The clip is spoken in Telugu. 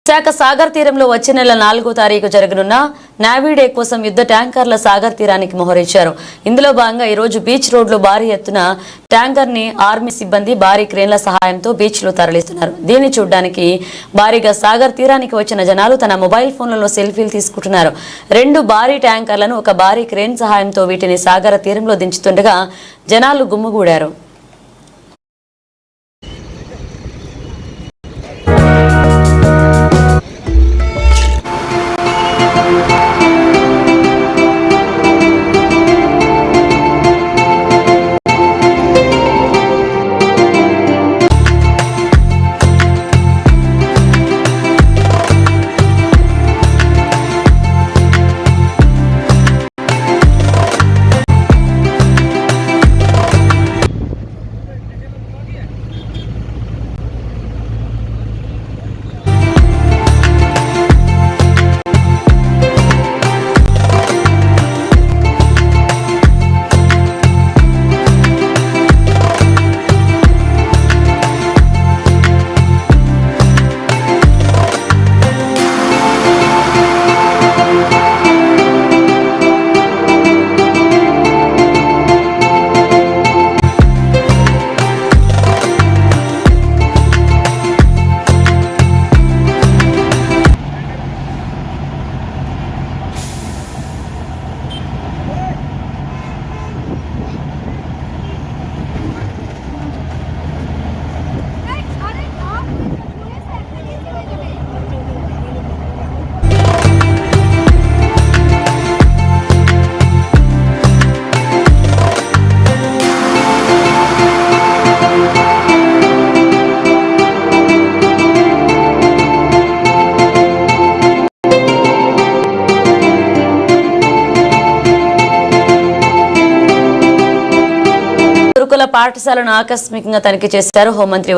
విశాఖ సాగర్ తీరంలో వచ్చే నెల 4వ తారీఖు జరగనున్న నావీ డే కోసం యుద్ధ ట్యాంకర్ల సాగర్ తీరానికి మోహరించారు. ఇందులో భాగంగా ఈ రోజు బీచ్ రోడ్లో భారీ ఎత్తున ట్యాంకర్ ని ఆర్మీ సిబ్బంది భారీ క్రేన్ల సహాయంతో బీచ్ లో తరలిస్తున్నారు. దీన్ని చూడడానికి భారీగా సాగర్ తీరానికి వచ్చిన జనాలు తన మొబైల్ ఫోన్లలో సెల్ఫీలు తీసుకుంటున్నారు. 2 భారీ ట్యాంకర్లను ఒక భారీ క్రేన్ సహాయంతో వీటిని సాగర్ తీరంలో దించుతుండగా జనాలు గుమ్ముగూడారు. గురుకుల పాఠశాలను ఆకస్మికంగా తనిఖీ చేశారు హోంమంత్రి